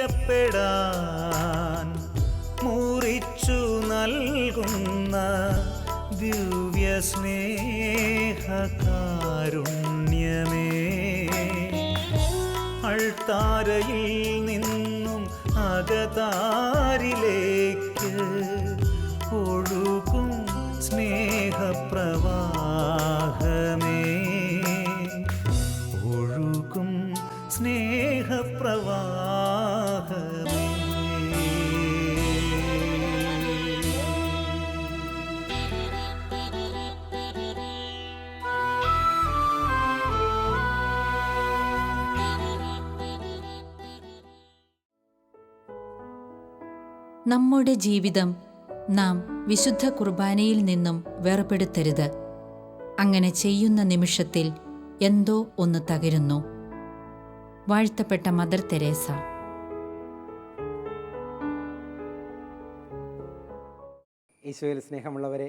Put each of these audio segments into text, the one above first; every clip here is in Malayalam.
അറിയപ്പെടാൻ മുറിച്ചു നൽകുന്ന ദിവ്യ സ്നേഹകാരുണ്യമേ, അൾത്താരയിൽ നിന്നും അകതാരിലേക്ക് ഒഴുകും സ്നേഹപ്രവാഹമേ, ഒഴുകും സ്നേഹപ്രവാഹമേ. നമ്മുടെ ജീവിതം നാം വിശുദ്ധ കുർബാനയിൽ നിന്നും വേർപെടുത്തരുത്. അങ്ങനെ ചെയ്യുന്ന നിമിഷത്തിൽ എന്തോ ഒന്ന് തകരുന്നു. വാഴ്ത്തപ്പെട്ട മദർ തെരേസ. ഈശോയിൽ സ്നേഹമുള്ളവരെ,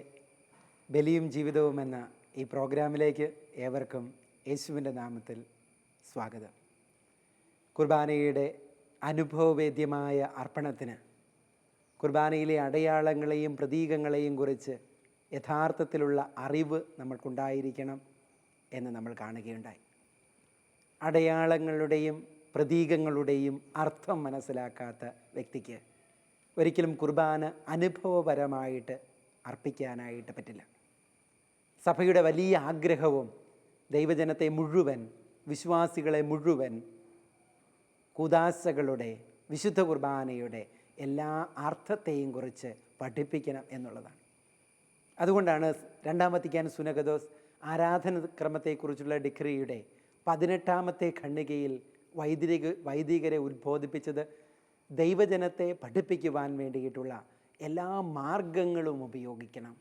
ബലിയും ജീവിതവും എന്ന ഈ പ്രോഗ്രാമിലേക്ക് ഏവർക്കും യേശുവിൻ്റെ നാമത്തിൽ സ്വാഗതം. കുർബാനയുടെ അനുഭവവേദ്യമായ അർപ്പണത്തിന് കുർബാനയിലെ അടയാളങ്ങളെയും പ്രതീകങ്ങളെയും കുറിച്ച് യഥാർത്ഥത്തിലുള്ള അറിവ് നമ്മൾക്കുണ്ടായിരിക്കണം എന്ന് നമ്മൾ കാണുകയുണ്ടായി. അടയാളങ്ങളുടെയും പ്രതീകങ്ങളുടെയും അർത്ഥം മനസ്സിലാക്കാത്ത വ്യക്തിക്ക് ഒരിക്കലും കുർബാന അനുഭവപരമായിട്ട് അർപ്പിക്കാനായിട്ട് പറ്റില്ല. സഭയുടെ വലിയ ആഗ്രഹവും ദൈവജനത്തെ മുഴുവൻ, വിശ്വാസികളെ മുഴുവൻ കൂദാശകളുടെ, വിശുദ്ധ കുർബാനയുടെ എല്ലാ അർത്ഥത്തെയും കുറിച്ച് പഠിപ്പിക്കണം എന്നുള്ളതാണ്. അതുകൊണ്ടാണ് രണ്ടാം വത്തിക്കാൻ സുനകദോസ് ആരാധനക്രമത്തെക്കുറിച്ചുള്ള ഡിക്രിയുടെ 18ാമത്തെ ഖണ്ഡികയിൽ വൈദികരെ ഉദ്ബോധിപ്പിച്ചത് ദൈവജനത്തെ പഠിപ്പിക്കുവാൻ വേണ്ടിയിട്ടുള്ള എല്ലാ മാർഗങ്ങളും ഉപയോഗിക്കണം.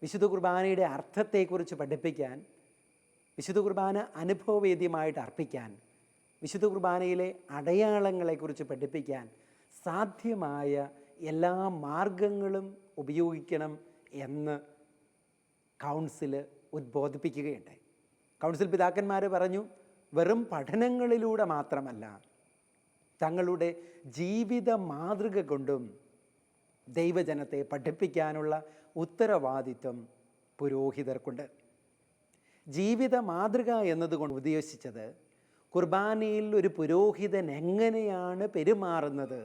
വിശുദ്ധ കുർബാനയുടെ അർത്ഥത്തെക്കുറിച്ച് പഠിപ്പിക്കാൻ, വിശുദ്ധ കുർബാന അനുഭവവേദ്യമായിട്ട് അർപ്പിക്കാൻ, വിശുദ്ധ കുർബാനയിലെ അടയാളങ്ങളെക്കുറിച്ച് പഠിപ്പിക്കാൻ സാധ്യമായ എല്ലാ മാർഗങ്ങളും ഉപയോഗിക്കണം എന്ന് കൗൺസിൽ ഉദ്ബോധിപ്പിക്കുകയുണ്ടായി. കൗൺസിൽ പിതാക്കന്മാർ പറഞ്ഞു, വെറും പഠനങ്ങളിലൂടെ മാത്രമല്ല, തങ്ങളുടെ ജീവിത മാതൃക കൊണ്ടും ദൈവജനത്തെ പഠിപ്പിക്കാനുള്ള ഉത്തരവാദിത്വം പുരോഹിതർക്കുണ്ട്. ജീവിത മാതൃക എന്നതുകൊണ്ട് ഉദ്ദേശിച്ചത് കുർബാനയിൽ ഒരു പുരോഹിതൻ എങ്ങനെയാണ് പെരുമാറുന്നത്,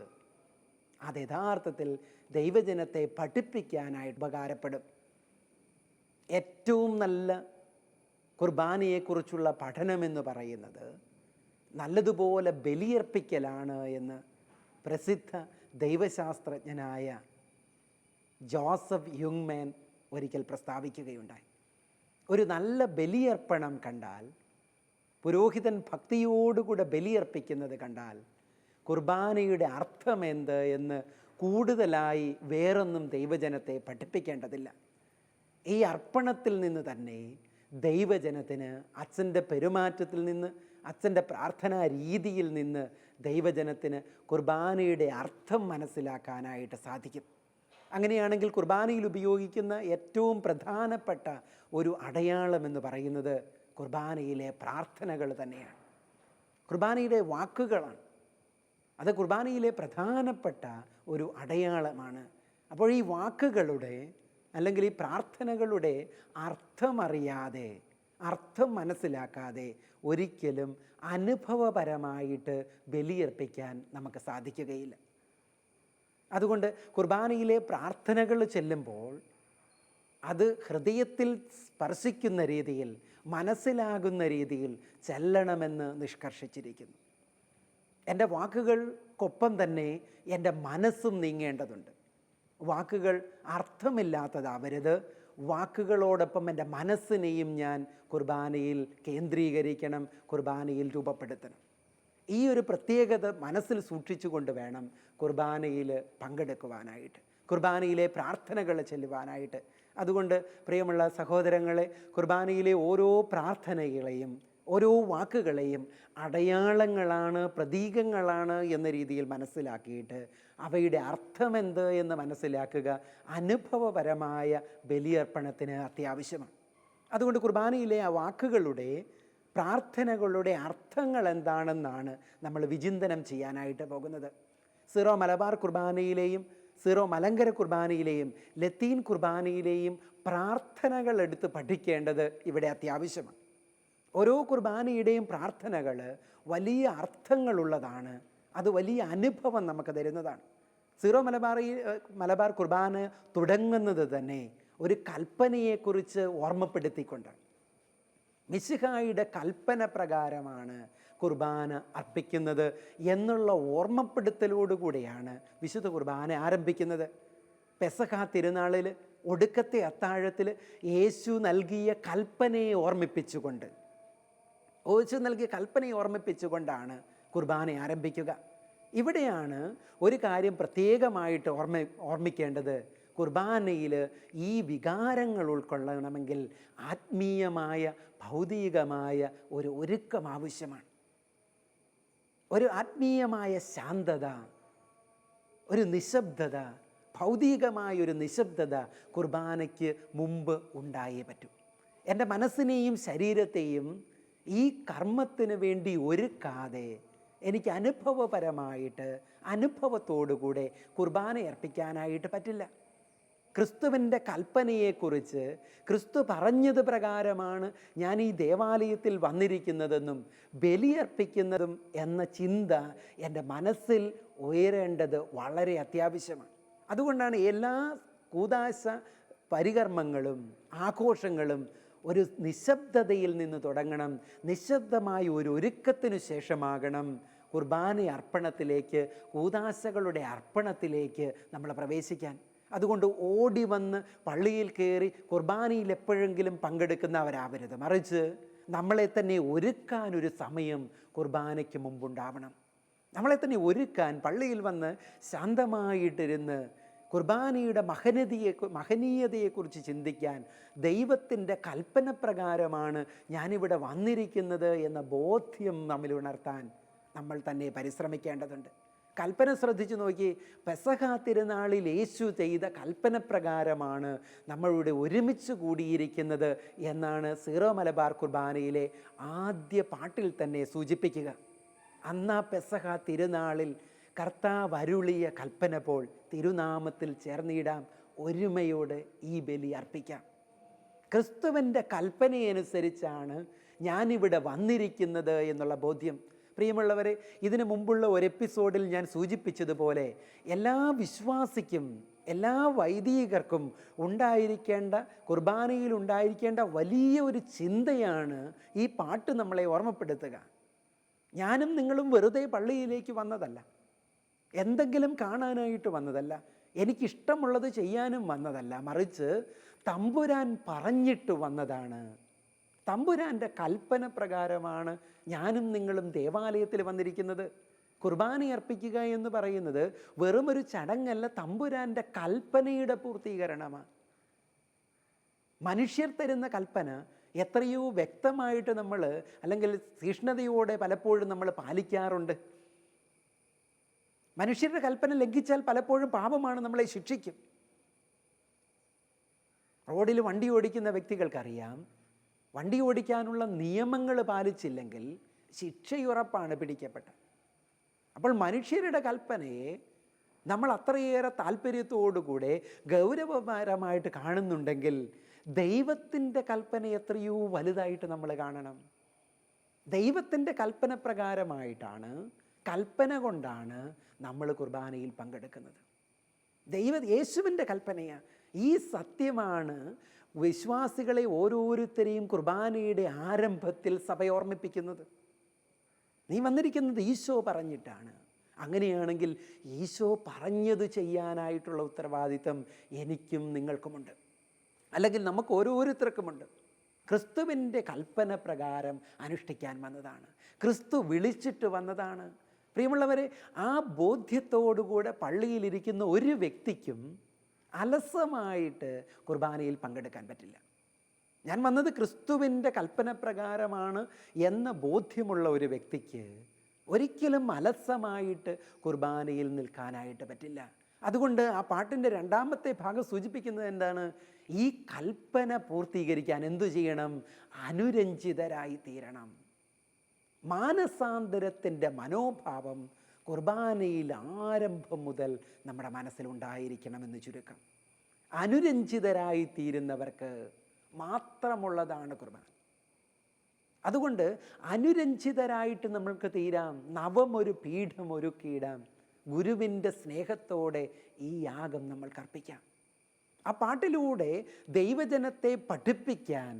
അത് യഥാർത്ഥത്തിൽ ദൈവജനത്തെ പഠിപ്പിക്കാനായിട്ട് ഉപകാരപ്പെടും. ഏറ്റവും നല്ല കുർബാനയെക്കുറിച്ചുള്ള പഠനമെന്ന് പറയുന്നത് നല്ലതുപോലെ ബലിയർപ്പിക്കലാണ് എന്ന് പ്രസിദ്ധ ദൈവശാസ്ത്രജ്ഞനായ ജോസഫ് യുങ്മാൻ ഒരിക്കൽ പ്രസ്താവിക്കുകയുണ്ടായി. ഒരു നല്ല ബലിയർപ്പണം കണ്ടാൽ, പുരോഹിതൻ ഭക്തിയോടുകൂടെ ബലിയർപ്പിക്കുന്നത് കണ്ടാൽ, കുർബാനയുടെ അർത്ഥമെന്ത് എന്ന് കൂടുതലായി വേറൊന്നും ദൈവജനത്തെ പഠിപ്പിക്കേണ്ടതില്ല. ഈ അർപ്പണത്തിൽ നിന്ന് തന്നെ ദൈവജനത്തിന് അച്ഛൻ്റെ പെരുമാറ്റത്തിൽ നിന്ന്, അച്ഛൻ്റെ പ്രാർത്ഥനാ രീതിയിൽ നിന്ന് ദൈവജനത്തിന് കുർബാനയുടെ അർത്ഥം മനസ്സിലാക്കാനായിട്ട് സാധിക്കും. അങ്ങനെയാണെങ്കിൽ കുർബാനയിൽ ഉപയോഗിക്കുന്ന ഏറ്റവും പ്രധാനപ്പെട്ട ഒരു അടയാളം എന്ന് പറയുന്നത് കുർബാനയിലെ പ്രാർത്ഥനകൾ തന്നെയാണ്, കുർബാനയുടെ വാക്കുകളാണ്. അത് കുർബാനയിലെ പ്രധാനപ്പെട്ട ഒരു അടയാളമാണ്. അപ്പോൾ ഈ വാക്കുകളുടെ അല്ലെങ്കിൽ ഈ പ്രാർത്ഥനകളുടെ അർത്ഥമറിയാതെ, അർത്ഥം മനസ്സിലാക്കാതെ ഒരിക്കലും അനുഭവപരമായിട്ട് ബലിയർപ്പിക്കാൻ നമുക്ക് സാധിക്കുകയില്ല. അതുകൊണ്ട് കുർബാനയിലെ പ്രാർത്ഥനകൾ ചെല്ലുമ്പോൾ അത് ഹൃദയത്തിൽ സ്പർശിക്കുന്ന രീതിയിൽ, മനസ്സിലാകുന്ന രീതിയിൽ ചെല്ലണമെന്ന് നിഷ്കർഷിച്ചിരിക്കുന്നു. എൻ്റെ വാക്കുകൾക്കൊപ്പം തന്നെ എൻ്റെ മനസ്സും നീങ്ങേണ്ടതുണ്ട്. വാക്കുകൾ അർത്ഥമില്ലാത്തതാവരുത്. വാക്കുകളോടൊപ്പം എൻ്റെ മനസ്സിനെയും ഞാൻ കുർബാനയിൽ കേന്ദ്രീകരിക്കണം, കുർബാനയിൽ രൂപപ്പെടുത്തണം. ഈ ഒരു പ്രത്യേകത മനസ്സിൽ സൂക്ഷിച്ചുകൊണ്ട് വേണം കുർബാനയിൽ പങ്കെടുക്കുവാനായിട്ട്, കുർബാനയിലെ പ്രാർത്ഥനകൾ ചെല്ലുവാനായിട്ട്. അതുകൊണ്ട് പ്രിയമുള്ള സഹോദരങ്ങളെ, കുർബാനയിലെ ഓരോ പ്രാർത്ഥനകളെയും ഓരോ വാക്കുകളെയും അടയാളങ്ങളാണ്, പ്രതീകങ്ങളാണ് എന്ന രീതിയിൽ മനസ്സിലാക്കിയിട്ട് അവയുടെ അർത്ഥമെന്ത് എന്ന് മനസ്സിലാക്കുക അനുഭവപരമായ ബലിയർപ്പണത്തിന് അത്യാവശ്യമാണ്. അതുകൊണ്ട് കുർബാനയിലെ ആ വാക്കുകളുടെ, പ്രാർത്ഥനകളുടെ അർത്ഥങ്ങൾ എന്താണെന്നാണ് നമ്മൾ വിചിന്തനം ചെയ്യാനായിട്ട് പോകുന്നത്. സീറോ മലബാർ കുർബാനയിലെയും സീറോ മലങ്കര കുർബാനയിലെയും ലത്തീൻ കുർബാനയിലെയും പ്രാർത്ഥനകൾ എടുത്ത് പഠിക്കേണ്ടത് ഇവിടെ അത്യാവശ്യമാണ്. ഓരോ കുർബാനയുടെയും പ്രാർത്ഥനകൾ വലിയ അർത്ഥങ്ങളുള്ളതാണ്. അത് വലിയ അനുഭവം നമുക്ക് തരുന്നതാണ്. സീറോ മലബാർ കുർബാന തുടങ്ങുന്നത് തന്നെ ഒരു കൽപ്പനയെക്കുറിച്ച് ഓർമ്മപ്പെടുത്തിക്കൊണ്ടാണ്. മിശിഹായുടെ കൽപ്പന പ്രകാരമാണ് കുർബാന അർപ്പിക്കുന്നത് എന്നുള്ള ഓർമ്മപ്പെടുത്തലോടുകൂടിയാണ് വിശുദ്ധ കുർബാന ആരംഭിക്കുന്നത്. പെസഹ തിരുനാളിൽ ഒടുക്കത്തെ അത്താഴത്തിൽ യേശു നൽകിയ കൽപ്പനയെ ഓർമ്മിപ്പിച്ചുകൊണ്ടാണ് കുർബാന ആരംഭിക്കുക. ഇവിടെയാണ് ഒരു കാര്യം പ്രത്യേകമായിട്ട് ഓർമ്മിക്കേണ്ടത്. കുർബാനയിൽ ഈ വികാരങ്ങൾ ഉൾക്കൊള്ളണമെങ്കിൽ ആത്മീയമായ ഭൗതികമായ ഒരു ഒരുക്കം ആവശ്യമാണ്. ഒരു ആത്മീയമായ ശാന്തത, ഒരു നിശബ്ദത, ഭൗതികമായൊരു നിശബ്ദത കുർബാനയ്ക്ക് മുമ്പ് ഉണ്ടായേ പറ്റൂ. എൻ്റെ മനസ്സിനെയും ശരീരത്തെയും ഈ കർമ്മത്തിന് വേണ്ടി ഒരുക്കാതെ എനിക്ക് അനുഭവത്തോടുകൂടെ കുർബാന അർപ്പിക്കാനായിട്ട് പറ്റില്ല. ക്രിസ്തുവിൻ്റെ കൽപ്പനയെക്കുറിച്ച് ക്രിസ്തു പറഞ്ഞത് പ്രകാരമാണ് ഞാൻ ഈ ദേവാലയത്തിൽ വന്നിരിക്കുന്നതെന്നും ബലിയർപ്പിക്കുന്നതും എന്ന ചിന്ത എൻ്റെ മനസ്സിൽ ഉയരേണ്ടത് വളരെ അത്യാവശ്യമാണ്. അതുകൊണ്ടാണ് എല്ലാ കൂദാശ പരികർമ്മങ്ങളും ആഘോഷങ്ങളും ഒരു നിശബ്ദതയിൽ നിന്ന് തുടങ്ങണം. നിശബ്ദമായ ഒരു ഒരുക്കത്തിനു ശേഷമാകണം കുർബാന അർപ്പണത്തിലേക്ക്, കൂദാശകളുടെ അർപ്പണത്തിലേക്ക് നമ്മൾ പ്രവേശിക്കാൻ. അതുകൊണ്ട് ഓടി വന്ന് പള്ളിയിൽ കയറി കുർബാനയിൽ എപ്പോഴെങ്കിലും പങ്കെടുക്കുന്നവരാവരുത്. മറിച്ച് നമ്മളെ തന്നെ ഒരുക്കാനൊരു സമയം കുർബാനയ്ക്ക് മുമ്പുണ്ടാവണം. നമ്മളെ തന്നെ ഒരുക്കാൻ പള്ളിയിൽ വന്ന് ശാന്തമായിട്ടിരുന്ന് കുർബാനയുടെ മഹനീയതയെക്കുറിച്ച് ചിന്തിക്കാൻ, ദൈവത്തിൻ്റെ കൽപ്പന പ്രകാരമാണ് ഞാനിവിടെ വന്നിരിക്കുന്നത് എന്ന ബോധ്യം നമ്മിൽ ഉണർത്താൻ നമ്മൾ തന്നെ പരിശ്രമിക്കേണ്ടതുണ്ട്. കൽപ്പന ശ്രദ്ധിച്ചു നോക്കി. പെസഹ തിരുനാളിൽ യേശു ചെയ്ത കൽപ്പന പ്രകാരമാണ് നമ്മളിവിടെ ഒരുമിച്ച് കൂടിയിരിക്കുന്നത് എന്നാണ് സീറോ മലബാർ കുർബാനയിലെ ആദ്യ പാട്ടിൽ തന്നെ സൂചിപ്പിക്കുക. അന്നാ പെസഹ തിരുനാളിൽ കർത്താവ് അരുളിയ കൽപ്പന പോൽ തിരുനാമത്തിൽ ചേർന്നിടാം, ഒരുമയോടെ ഈ ബലി അർപ്പിക്കാം. ക്രിസ്തുവിൻ്റെ കൽപ്പനയനുസരിച്ചാണ് ഞാനിവിടെ വന്നിരിക്കുന്നത് എന്നുള്ള ബോധ്യം. പ്രിയമുള്ളവരെ, ഇതിനു മുമ്പുള്ള ഒരു എപ്പിസോഡിൽ ഞാൻ സൂചിപ്പിച്ചതുപോലെ എല്ലാ വിശ്വാസിക്കും, എല്ലാ വൈദികർക്കും ഉണ്ടായിരിക്കേണ്ട, കുർബാനയിൽ ഉണ്ടായിരിക്കേണ്ട വലിയ ഒരു ചിന്തയാണ് ഈ പാട്ട് നമ്മളെ ഓർമ്മപ്പെടുത്തുക. ഞാനും നിങ്ങളും വെറുതെ പള്ളിയിലേക്ക് വന്നതല്ല, എന്തെങ്കിലും കാണാനായിട്ട് വന്നതല്ല, എനിക്കിഷ്ടമുള്ളത് ചെയ്യാനും വന്നതല്ല, മറിച്ച് തമ്പുരാൻ പറഞ്ഞിട്ട് വന്നതാണ്. തമ്പുരാൻ്റെ കൽപ്പന പ്രകാരമാണ് ഞാനും നിങ്ങളും ദേവാലയത്തിൽ വന്നിരിക്കുന്നത്. കുർബാന അർപ്പിക്കുക എന്ന് പറയുന്നത് വെറുമൊരു ചടങ്ങല്ല, തമ്പുരാൻ്റെ കൽപ്പനയുടെ പൂർത്തീകരണമാണ്. മനുഷ്യർ തരുന്ന കൽപ്പന എത്രയോ വ്യക്തമായിട്ട് നമ്മൾ, അല്ലെങ്കിൽ തീഷ്ണതയോടെ പലപ്പോഴും നമ്മൾ പാലിക്കാറുണ്ട്. മനുഷ്യരുടെ കൽപ്പന ലംഘിച്ചാൽ പലപ്പോഴും പാപമാണ്, നമ്മളെ ശിക്ഷിക്കും. റോഡിൽ വണ്ടി ഓടിക്കുന്ന വ്യക്തികൾക്കറിയാം, വണ്ടി ഓടിക്കാനുള്ള നിയമങ്ങൾ പാലിച്ചില്ലെങ്കിൽ ശിക്ഷയുറപ്പാണ് പിടിക്കപ്പെട്ടത്. അപ്പോൾ മനുഷ്യരുടെ കൽപ്പനയെ നമ്മൾ അത്രയേറെ താല്പര്യത്തോടുകൂടെ ഗൗരവപരമായിട്ട് കാണുന്നുണ്ടെങ്കിൽ ദൈവത്തിൻ്റെ കൽപ്പന എത്രയോ വലുതായിട്ട് നമ്മൾ കാണണം. ദൈവത്തിൻ്റെ കൽപ്പന പ്രകാരമായിട്ടാണ്, കൽപ്പന കൊണ്ടാണ് നമ്മൾ കുർബാനയിൽ പങ്കെടുക്കുന്നത്. യേശുവിൻ്റെ കൽപ്പനയാണ്. ഈ സത്യമാണ് വിശ്വാസികളെ ഓരോരുത്തരെയും കുർബാനയുടെ ആരംഭത്തിൽ സഭ ഓർമ്മിപ്പിക്കുന്നത്. നീ വന്നിരിക്കുന്നത് ഈശോ പറഞ്ഞിട്ടാണ്. അങ്ങനെയാണെങ്കിൽ ഈശോ പറഞ്ഞത് ചെയ്യാനായിട്ടുള്ള ഉത്തരവാദിത്തം എനിക്കും നിങ്ങൾക്കുമുണ്ട്, അല്ലെങ്കിൽ നമുക്ക് ഓരോരുത്തർക്കുമുണ്ട്. ക്രിസ്തുവിൻ്റെ കൽപ്പന പ്രകാരം അനുഷ്ഠിക്കാൻ വന്നതാണ്, ക്രിസ്തു വിളിച്ചിട്ട് വന്നതാണ്. പ്രിയമുള്ളവരെ, ആ ബോധ്യത്തോടുകൂടെ പള്ളിയിലിരിക്കുന്ന ഒരു വ്യക്തിക്കും അലസമായിട്ട് കുർബാനയിൽ പങ്കെടുക്കാൻ പറ്റില്ല. ഞാൻ വന്നത് ക്രിസ്തുവിൻ്റെ കൽപ്പന പ്രകാരമാണ് എന്ന ബോധ്യമുള്ള ഒരു വ്യക്തിക്ക് ഒരിക്കലും അലസമായിട്ട് കുർബാനയിൽ നിൽക്കാനായിട്ട് പറ്റില്ല. അതുകൊണ്ട് ആ പാട്ടിൻ്റെ രണ്ടാമത്തെ ഭാഗം സൂചിപ്പിക്കുന്നത് എന്താണ്? ഈ കൽപ്പന പൂർത്തീകരിക്കാൻ എന്തു ചെയ്യണം? അനുരഞ്ജിതരായി തീരണം. മാനസാന്തരത്തിൻ്റെ മനോഭാവം കുർബാനയിൽ ആരംഭം മുതൽ നമ്മുടെ മനസ്സിലുണ്ടായിരിക്കണമെന്ന് ചുരുക്കം. അനുരഞ്ജിതരായി തീരുന്നവർക്ക് മാത്രമുള്ളതാണ് കുർബാന. അതുകൊണ്ട് അനുരഞ്ജിതരായിട്ട് നമ്മൾക്ക് തീരാം. നവമൊരു പീഠം ഒരുക്കിയിടാം, ഗുരുവിൻ്റെ സ്നേഹത്തോടെ ഈ യാഗം നമ്മൾക്ക് അർപ്പിക്കാം. ആ പാട്ടിലൂടെ ദൈവജനത്തെ പഠിപ്പിക്കാൻ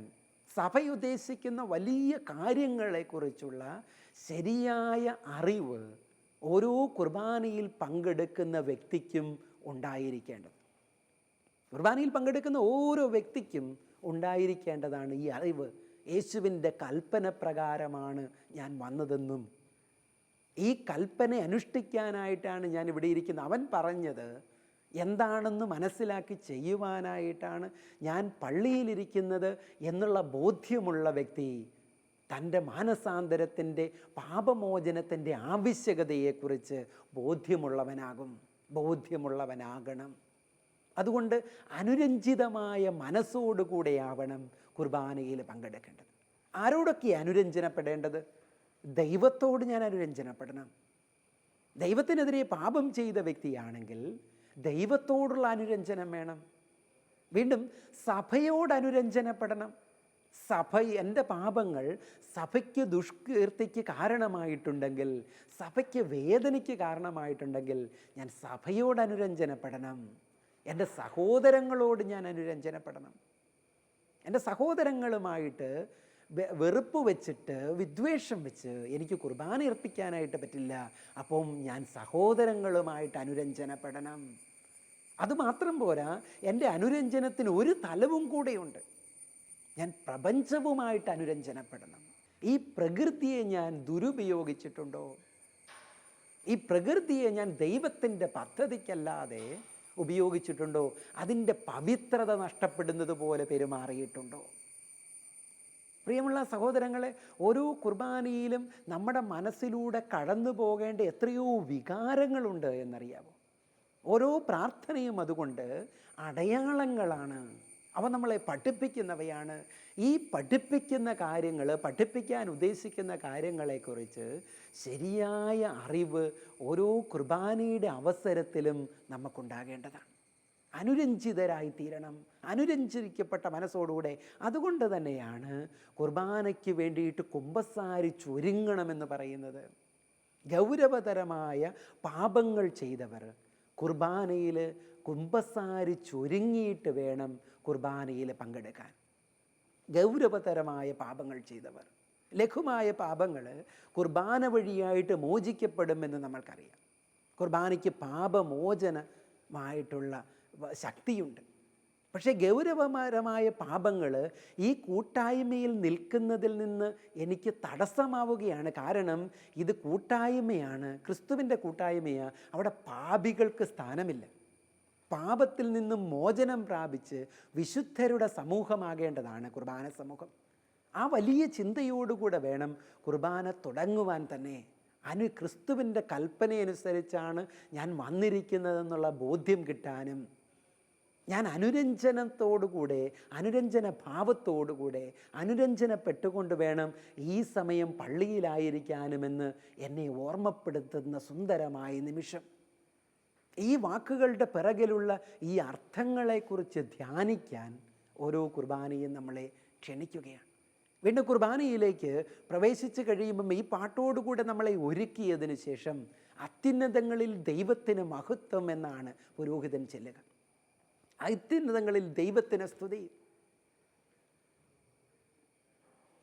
സഭ ഉദ്ദേശിക്കുന്ന വലിയ കാര്യങ്ങളെക്കുറിച്ചുള്ള ശരിയായ അറിവ് ഓരോ കുർബാനയിൽ പങ്കെടുക്കുന്ന വ്യക്തിക്കും ഉണ്ടായിരിക്കേണ്ടത്. കുർബാനയിൽ പങ്കെടുക്കുന്ന ഓരോ വ്യക്തിക്കും ഉണ്ടായിരിക്കേണ്ടതാണ് ഈ അറിവ്. യേശുവിൻ്റെ കൽപ്പന പ്രകാരമാണ് ഞാൻ വന്നതെന്നും ഈ കൽപ്പന അനുഷ്ഠിക്കാനായിട്ടാണ് ഞാൻ ഇവിടെ ഇരിക്കുന്നത്. അവൻ പറഞ്ഞത് എന്താണെന്ന് മനസ്സിലാക്കി ചെയ്യുവാനായിട്ടാണ് ഞാൻ പള്ളിയിലിരിക്കുന്നത് എന്നുള്ള ബോധ്യമുള്ള വ്യക്തി തൻ്റെ മാനസാന്തരത്തിൻ്റെ പാപമോചനത്തിൻ്റെ ആവശ്യകതയെക്കുറിച്ച് ബോധ്യമുള്ളവനാകണം. അതുകൊണ്ട് അനുരഞ്ജിതമായ മനസ്സോടുകൂടെയാവണം കുർബാനയിൽ പങ്കെടുക്കേണ്ടത്. ആരോടൊക്കെ അനുരഞ്ജനപ്പെടേണ്ടത്? ദൈവത്തോട് ഞാൻ അനുരഞ്ജനപ്പെടണം. ദൈവത്തിനെതിരെ പാപം ചെയ്ത വ്യക്തിയാണെങ്കിൽ ദൈവത്തോടുള്ള അനുരഞ്ജനം വേണം. വീണ്ടും സഭയോട് അനുരഞ്ജനപ്പെടണം. സഭ, എൻ്റെ പാപങ്ങൾ സഭയ്ക്ക് ദുഷ്കീർത്തിക്ക് കാരണമായിട്ടുണ്ടെങ്കിൽ, സഭയ്ക്ക് വേദനയ്ക്ക് കാരണമായിട്ടുണ്ടെങ്കിൽ ഞാൻ സഭയോട് അനുരഞ്ജനപ്പെടണം. എൻ്റെ സഹോദരങ്ങളോട് ഞാൻ അനുരഞ്ജനപ്പെടണം. എൻ്റെ സഹോദരങ്ങളുമായിട്ട് വെറുപ്പ് വെച്ചിട്ട്, വിദ്വേഷം വെച്ച് എനിക്ക് കുർബാന അർപ്പിക്കാനായിട്ട് പറ്റില്ല. അപ്പം ഞാൻ സഹോദരങ്ങളുമായിട്ട് അനുരഞ്ജനപ്പെടണം. അതുമാത്രം പോരാ, എൻ്റെ അനുരഞ്ജനത്തിന് ഒരു തലവും കൂടെയുണ്ട്. ഞാൻ പ്രപഞ്ചവുമായിട്ട് അനുരഞ്ജനപ്പെടണം. ഈ പ്രകൃതിയെ ഞാൻ ദുരുപയോഗിച്ചിട്ടുണ്ടോ? ഈ പ്രകൃതിയെ ഞാൻ ദൈവത്തിൻ്റെ പദ്ധതിക്കല്ലാതെ ഉപയോഗിച്ചിട്ടുണ്ടോ? അതിൻ്റെ പവിത്രത നഷ്ടപ്പെടുന്നത് പോലെ പെരുമാറിയിട്ടുണ്ടോ? പ്രിയമുള്ള സഹോദരങ്ങളെ, ഓരോ കുർബാനയിലും നമ്മുടെ മനസ്സിലൂടെ കടന്നു പോകേണ്ട എത്രയോ വികാരങ്ങളുണ്ട് എന്നറിയാമോ? ഓരോ പ്രാർത്ഥനയും അതുകൊണ്ട് അടയാളങ്ങളാണ്. അവ നമ്മളെ പഠിപ്പിക്കുന്നവയാണ്. ഈ പഠിപ്പിക്കുന്ന കാര്യങ്ങൾ, പഠിപ്പിക്കാൻ ഉദ്ദേശിക്കുന്ന കാര്യങ്ങളെക്കുറിച്ച് ശരിയായ അറിവ് ഓരോ കുർബാനയുടെ അവസരത്തിലും നമുക്കുണ്ടാകേണ്ടതാണ്. അനുരഞ്ജിതരായിത്തീരണം, അനുരഞ്ജിക്കപ്പെട്ട മനസ്സോടുകൂടെ. അതുകൊണ്ട് തന്നെയാണ് കുർബാനയ്ക്ക് വേണ്ടിയിട്ട് കുമ്പസാരിച്ചൊരുങ്ങണമെന്ന് പറയുന്നത്. ഗൗരവതരമായ പാപങ്ങൾ ചെയ്തവർ കുർബാനയിൽ കുമ്പസാരിച്ചൊരുങ്ങിയിട്ട് വേണം കുർബാനയിൽ പങ്കെടുക്കാൻ. ഗൗരവതരമായ പാപങ്ങൾ ചെയ്തവർ, ലഘുമായ പാപങ്ങൾ കുർബാന വഴിയായിട്ട് മോചിക്കപ്പെടുമെന്ന് നമ്മൾക്കറിയാം. കുർബാനയ്ക്ക് പാപമോചനമായിട്ടുള്ള ശക്തിയുണ്ട്. പക്ഷേ ഗൗരവപരമായ പാപങ്ങൾ ഈ കൂട്ടായ്മയിൽ നിൽക്കുന്നതിൽ നിന്ന് എനിക്ക് തടസ്സമാവുകയാണ്. കാരണം ഇത് കൂട്ടായ്മയാണ്, ക്രിസ്തുവിൻ്റെ കൂട്ടായ്മയാണ്. അവിടെ പാപികൾക്ക് സ്ഥാനമില്ല. പാപത്തിൽ നിന്നും മോചനം പ്രാപിച്ച് വിശുദ്ധരുടെ സമൂഹമാകേണ്ടതാണ് കുർബാന സമൂഹം. ആ വലിയ ചിന്തയോടുകൂടെ വേണം കുർബാന തുടങ്ങുവാൻ തന്നെ. ക്രിസ്തുവിൻ്റെ കൽപ്പനയനുസരിച്ചാണ് ഞാൻ വന്നിരിക്കുന്നതെന്നുള്ള ബോധ്യം കിട്ടാനും, ഞാൻ അനുരഞ്ജനത്തോടുകൂടെ, അനുരഞ്ജന ഭാവത്തോടുകൂടെ അനുരഞ്ജനപ്പെട്ടുകൊണ്ട് വേണം ഈ സമയം പള്ളിയിലായിരിക്കാനുമെന്ന് എന്നെ ഓർമ്മപ്പെടുത്തുന്ന സുന്ദരമായ നിമിഷം. ഈ വാക്കുകളുടെ പിറകിലുള്ള ഈ അർത്ഥങ്ങളെക്കുറിച്ച് ധ്യാനിക്കാൻ ഓരോ കുർബാനയും നമ്മളെ ക്ഷണിക്കുകയാണ്. വീണ്ടും കുർബാനയിലേക്ക് പ്രവേശിച്ച് കഴിയുമ്പം ഈ പാട്ടോടുകൂടെ നമ്മളെ ഒരുക്കിയതിന് ശേഷം അത്യുന്നതങ്ങളിൽ ദൈവത്തിന് മഹത്വം എന്നാണ് പുരോഹിതൻ ചൊല്ലുക. അത്യുന്നതങ്ങളിൽ ദൈവത്തിന് സ്തുതി.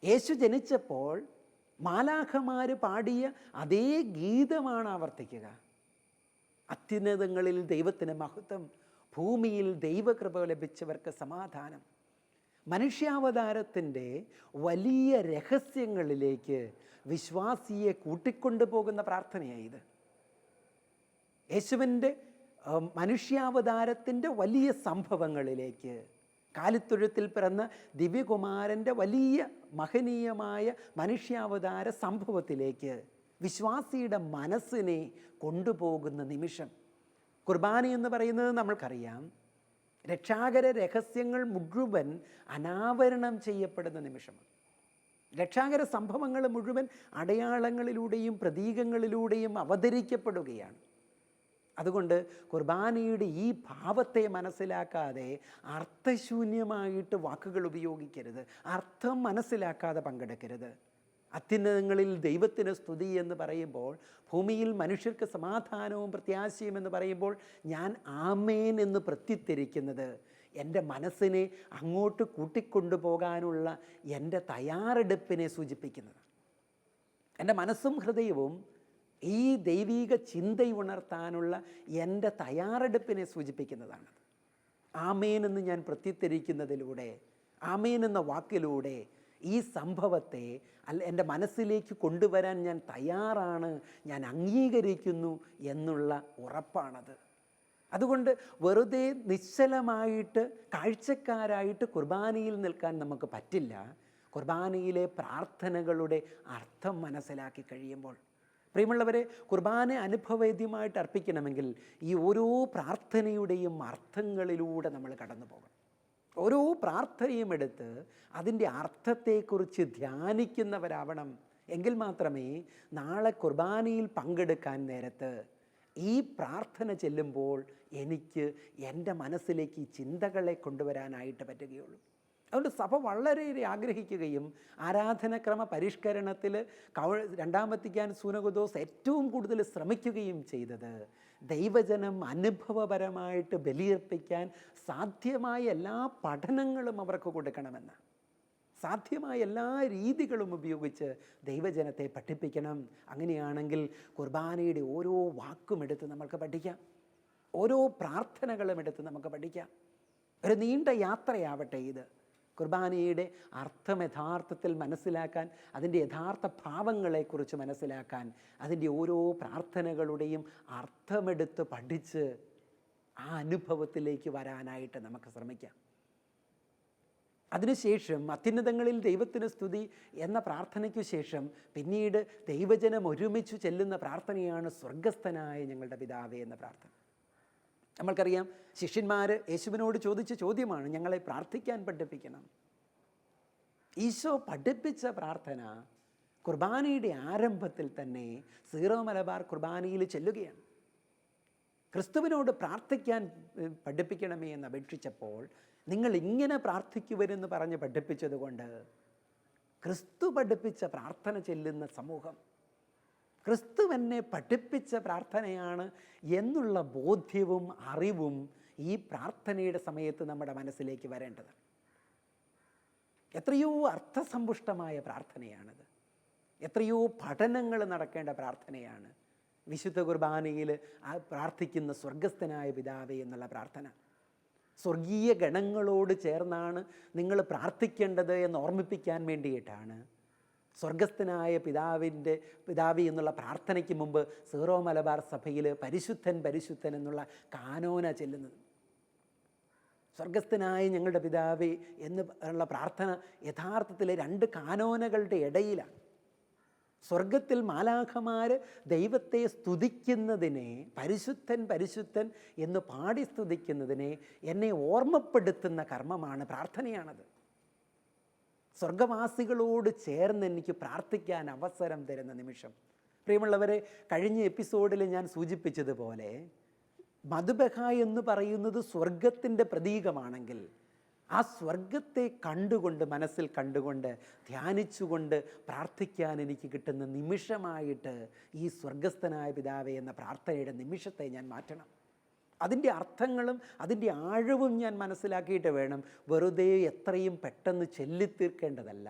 യേശു ജനിച്ചപ്പോൾ മാലാഖമാർ പാടിയ അതേ ഗീതമാണ് ആവർത്തിക്കുക. അത്യുന്നതങ്ങളിൽ ദൈവത്തിന് മഹത്വം, ഭൂമിയിൽ ദൈവകൃപ ലഭിച്ചവർക്ക് സമാധാനം. മനുഷ്യാവതാരത്തിൻ്റെ വലിയ രഹസ്യങ്ങളിലേക്ക് വിശ്വാസിയെ കൂട്ടിക്കൊണ്ടു പോകുന്ന പ്രാർത്ഥനയായത്. യേശുവിൻ്റെ മനുഷ്യാവതാരത്തിൻ്റെ വലിയ സംഭവങ്ങളിലേക്ക്, കാലിത്തൊഴുത്തിൽ പിറന്ന ദിവ്യകുമാരൻ്റെ വലിയ മഹനീയമായ മനുഷ്യാവതാര സംഭവത്തിലേക്ക് വിശ്വാസിയുടെ മനസ്സിനെ കൊണ്ടുപോകുന്ന നിമിഷം. കുർബാന എന്ന് പറയുന്നത് നമ്മൾക്കറിയാം, രക്ഷാകര രഹസ്യങ്ങൾ മുഴുവൻ അനാവരണം ചെയ്യപ്പെടുന്ന നിമിഷമാണ്. രക്ഷാകര സംഭവങ്ങൾ മുഴുവൻ അടയാളങ്ങളിലൂടെയും പ്രതീകങ്ങളിലൂടെയും അവതരിക്കപ്പെടുകയാണ്. അതുകൊണ്ട് കുർബാനയുടെ ഈ ഭാവത്തെ മനസ്സിലാക്കാതെ അർത്ഥശൂന്യമായിട്ട് വാക്കുകൾ ഉപയോഗിക്കരുത്. അർത്ഥം മനസ്സിലാക്കാതെ പങ്കെടുക്കരുത്. അത്യുന്നതങ്ങളിൽ ദൈവത്തിന് സ്തുതി എന്ന് പറയുമ്പോൾ, ഭൂമിയിൽ മനുഷ്യർക്ക് സമാധാനവും പ്രത്യാശയും എന്ന് പറയുമ്പോൾ ഞാൻ ആമേൻ എന്ന് പ്രത്യുത്തരിക്കുന്നത് എൻ്റെ മനസ്സിനെ അങ്ങോട്ട് കൂട്ടിക്കൊണ്ടുപോകാനുള്ള എൻ്റെ തയ്യാറെടുപ്പിനെ സൂചിപ്പിക്കുന്നതാണ്. എൻ്റെ മനസ്സും ഹൃദയവും ഈ ദൈവീക ചിന്തയുണർത്താനുള്ള എൻ്റെ തയ്യാറെടുപ്പിനെ സൂചിപ്പിക്കുന്നതാണ്. ആമേൻ എന്ന് ഞാൻ പ്രത്യുത്തരിക്കുന്നതിലൂടെ, ആമേൻ എന്ന വാക്കിലൂടെ ഈ സംഭവത്തെ എൻ്റെ മനസ്സിലേക്ക് കൊണ്ടുവരാൻ ഞാൻ തയ്യാറാണ്, ഞാൻ അംഗീകരിക്കുന്നു എന്നുള്ള ഉറപ്പാണത്. അതുകൊണ്ട് വെറുതെ നിശ്ചലമായിട്ട് കാഴ്ചക്കാരായിട്ട് കുർബാനയിൽ നിൽക്കാൻ നമുക്ക് പറ്റില്ല. കുർബാനയിലെ പ്രാർത്ഥനകളുടെ അർത്ഥം മനസ്സിലാക്കി കഴിയുമ്പോൾ, പ്രിയമുള്ളവരെ, കുർബാന അനുഭവവേദ്യമായിട്ട് അർപ്പിക്കണമെങ്കിൽ ഈ ഓരോ പ്രാർത്ഥനയുടെയും അർത്ഥങ്ങളിലൂടെ നമ്മൾ കടന്നു പോകണം. ഓരോ പ്രാർത്ഥനയും എടുത്ത് അതിൻ്റെ അർത്ഥത്തെക്കുറിച്ച് ധ്യാനിക്കുന്നവരാവണം. എങ്കിൽ മാത്രമേ നാളെ കുർബാനയിൽ പങ്കെടുക്കാൻ നേരത്ത് ഈ പ്രാർത്ഥന ചെല്ലുമ്പോൾ എനിക്ക് എൻ്റെ മനസ്സിലേക്ക് ഈ ചിന്തകളെ കൊണ്ടുവരാനായിട്ട് പറ്റുകയുള്ളൂ. അതുകൊണ്ട് സഭ വളരെയേറെ ആഗ്രഹിക്കുകയും ആരാധനക്രമ പരിഷ്കരണത്തിൽ രണ്ടാം വത്തിക്കാൻ സൂനകദോസ് ഏറ്റവും കൂടുതൽ ശ്രമിക്കുകയും ചെയ്തത് ദൈവജനം അനുഭവപരമായിട്ട് ബലിയർപ്പിക്കാൻ സാധ്യമായ എല്ലാ പഠനങ്ങളും അവർക്ക് കൊടുക്കണമെന്ന്. സാധ്യമായ എല്ലാ രീതികളും ഉപയോഗിച്ച് ദൈവജനത്തെ പഠിപ്പിക്കണം. അങ്ങനെയാണെങ്കിൽ കുർബാനയുടെ ഓരോ വാക്കും എടുത്ത് നമുക്ക് പഠിക്കാം, ഓരോ പ്രാർത്ഥനകളും എടുത്ത് നമുക്ക് പഠിക്കാം. ഒരു നീണ്ട യാത്രയാവട്ടെ ഇത്. കുർബാനയുടെ അർത്ഥം യഥാർത്ഥത്തിൽ മനസ്സിലാക്കാൻ, അതിൻ്റെ യഥാർത്ഥ ഭാവങ്ങളെക്കുറിച്ച് മനസ്സിലാക്കാൻ, അതിൻ്റെ ഓരോ പ്രാർത്ഥനകളുടെയും അർത്ഥമെടുത്ത് പഠിച്ച് ആ അനുഭവത്തിലേക്ക് വരാനായിട്ട് നമുക്ക് ശ്രമിക്കാം. അതിനുശേഷം അത്യുന്നതങ്ങളിൽ ദൈവത്തിന് സ്തുതി എന്ന പ്രാർത്ഥനയ്ക്കു ശേഷം പിന്നീട് ദൈവജനം ഒരുമിച്ച് ചെല്ലുന്ന പ്രാർത്ഥനയാണ് സ്വർഗസ്ഥനായ ഞങ്ങളുടെ പിതാവേ എന്ന പ്രാർത്ഥന. നമ്മൾക്കറിയാം, ശിഷ്യന്മാർ യേശുവിനോട് ചോദിച്ച ചോദ്യമാണ്, ഞങ്ങളെ പ്രാർത്ഥിക്കാൻ പഠിപ്പിക്കണം. ഈശോ പഠിപ്പിച്ച പ്രാർത്ഥന കുർബാനയുടെ ആരംഭത്തിൽ തന്നെ സീറോ മലബാർ കുർബാനയിൽ ചെല്ലുകയാണ്. ക്രിസ്തുവിനോട് പ്രാർത്ഥിക്കാൻ പഠിപ്പിക്കണമേ എന്ന് അപേക്ഷിച്ചപ്പോൾ നിങ്ങൾ ഇങ്ങനെ പ്രാർത്ഥിക്കുവരെന്ന് പറഞ്ഞ് പഠിപ്പിച്ചതുകൊണ്ട് ക്രിസ്തു പഠിപ്പിച്ച പ്രാർത്ഥന ചെല്ലുന്ന സമൂഹം, ക്രിസ്തു എന്നെ പഠിപ്പിച്ച പ്രാർത്ഥനയാണ് എന്നുള്ള ബോധ്യവും അറിവും ഈ പ്രാർത്ഥനയുടെ സമയത്ത് നമ്മുടെ മനസ്സിലേക്ക് വരേണ്ടത്. എത്രയോ അർത്ഥസമ്പുഷ്ടമായ പ്രാർത്ഥനയാണത്. എത്രയോ പഠനങ്ങൾ നടക്കേണ്ട പ്രാർത്ഥനയാണ് വിശുദ്ധ കുർബാനയിൽ പ്രാർത്ഥിക്കുന്ന സ്വർഗസ്ഥനായ പിതാവേ എന്നുള്ള പ്രാർത്ഥന. സ്വർഗീയ ഗണങ്ങളോട് ചേർന്നാണ് നിങ്ങൾ പ്രാർത്ഥിക്കേണ്ടത് എന്ന് ഓർമ്മിപ്പിക്കാൻ വേണ്ടിയിട്ടാണ് സ്വർഗസ്ഥനായ പിതാവി എന്നുള്ള പ്രാർത്ഥനയ്ക്ക് മുമ്പ് സീറോ മലബാർ സഭയിൽ പരിശുദ്ധൻ പരിശുദ്ധൻ എന്നുള്ള കാനോന ചെല്ലുന്നത്. സ്വർഗസ്ഥനായ ഞങ്ങളുടെ പിതാവേ എന്നുള്ള പ്രാർത്ഥന യഥാർത്ഥത്തിൽ രണ്ട് കാനോനകളുടെ ഇടയിലാണ്. സ്വർഗത്തിൽ മാലാഖമാർ ദൈവത്തെ സ്തുതിക്കുന്നതിനെ, പരിശുദ്ധൻ പരിശുദ്ധൻ എന്ന് പാടി സ്തുതിക്കുന്നതിനെ എന്നെ ഓർമ്മപ്പെടുത്തുന്ന കർമ്മമാണ്, പ്രാർത്ഥനയാണത്. സ്വർഗവാസികളോട് ചേർന്ന് എനിക്ക് പ്രാർത്ഥിക്കാൻ അവസരം തരുന്ന നിമിഷം. പ്രിയമുള്ളവരെ, കഴിഞ്ഞ എപ്പിസോഡിൽ ഞാൻ സൂചിപ്പിച്ചതുപോലെ മധുബഹ എന്ന് പറയുന്നത് സ്വർഗത്തിൻ്റെ പ്രതീകമാണെങ്കിൽ ആ സ്വർഗത്തെ കണ്ടുകൊണ്ട്, മനസ്സിൽ കണ്ടുകൊണ്ട്, ധ്യാനിച്ചുകൊണ്ട് പ്രാർത്ഥിക്കാൻ എനിക്ക് കിട്ടുന്ന നിമിഷമായിട്ട് ഈ സ്വർഗസ്ഥനായ പിതാവേ എന്ന പ്രാർത്ഥനയുടെ നിമിഷത്തെ ഞാൻ മാറ്റണം. അതിൻ്റെ അർത്ഥങ്ങളും അതിൻ്റെ ആഴവും ഞാൻ മനസ്സിലാക്കിയിട്ട് വേണം. വെറുതെ എത്രയും പെട്ടെന്ന് ചൊല്ലിത്തീർക്കേണ്ടതല്ല,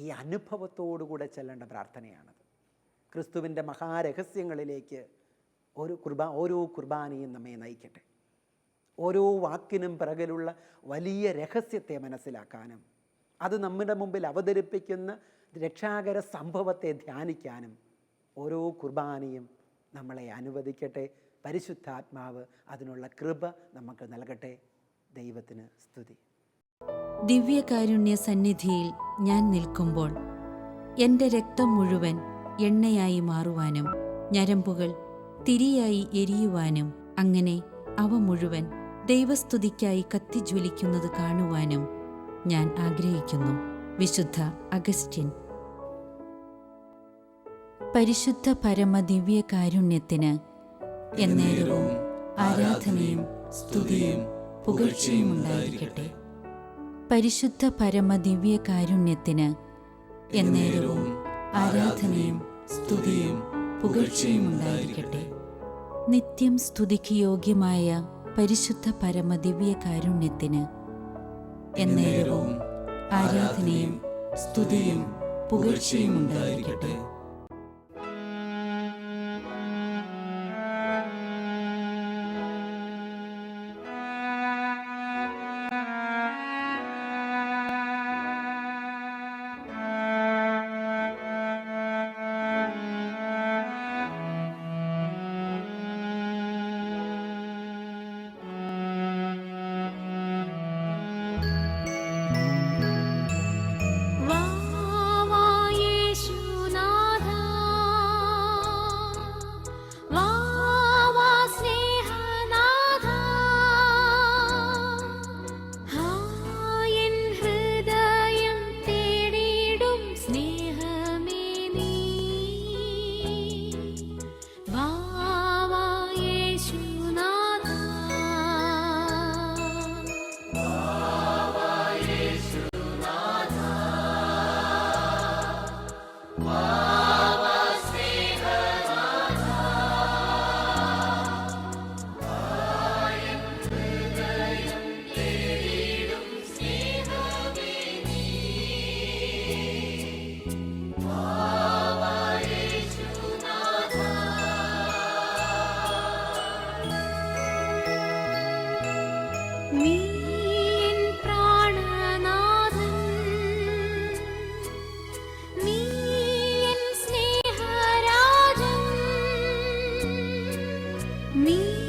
ഈ അനുഭവത്തോടുകൂടെ ചെല്ലേണ്ട പ്രാർത്ഥനയാണത്. ക്രിസ്തുവിൻ്റെ മഹാരഹസ്യങ്ങളിലേക്ക് ഓരോ കുർബാനയും നമ്മെ നയിക്കട്ടെ. ഓരോ വാക്കിനും പിറകിലുള്ള വലിയ രഹസ്യത്തെ മനസ്സിലാക്കാനും അത് നമ്മുടെ മുമ്പിൽ അവതരിപ്പിക്കുന്ന രക്ഷാകര സംഭവത്തെ ധ്യാനിക്കാനും ഓരോ കുർബാനയും നമ്മളെ അനുവദിക്കട്ടെ. പരിശുദ്ധാത്മാവ് അതിനുള്ള കൃപ നമുക്ക് നൽകട്ടെ. ദൈവത്തിന് സ്തുതി. ദിവ്യകാരുണ്യ സന്നിധിയിൽ ഞാൻ നിൽക്കുമ്പോൾ എൻ്റെ രക്തം മുഴുവൻ എണ്ണയായി മാറുവാനും ഞരമ്പുകൾ തിരിയായി എരിയുവാനും അങ്ങനെ അവ മുഴുവൻ ദൈവസ്തുതിക്കായി കത്തിജ്വലിക്കുന്നത് കാണുവാനും ഞാൻ ആഗ്രഹിക്കുന്നു. വിശുദ്ധ അഗസ്റ്റിൻ. പരിശുദ്ധ പരമദിവ്യ കാരുണ്യത്തിന് എന്നേരവും ആരാധനയും സ്തുതിയും പുകഴ്ചയും ഉണ്ടായിരിക്കട്ടെ. പരിശുദ്ധ പരമദിവ്യ കാരുണ്യത്തിന് എന്നേരവും ആരാധനയും സ്തുതിയും പുകഴ്ചയും ഉണ്ടായിരിക്കട്ടെ. നിത്യം സ്തുതിക്ക് യോഗ്യമായ പരിശുദ്ധ പരമദിവ്യ കാരുണ്യത്തിന് എന്നേരവും ആരാധനയും സ്തുതിയും പുകഴ്ചയും ഉണ്ടായിരിക്കട്ടെ. Me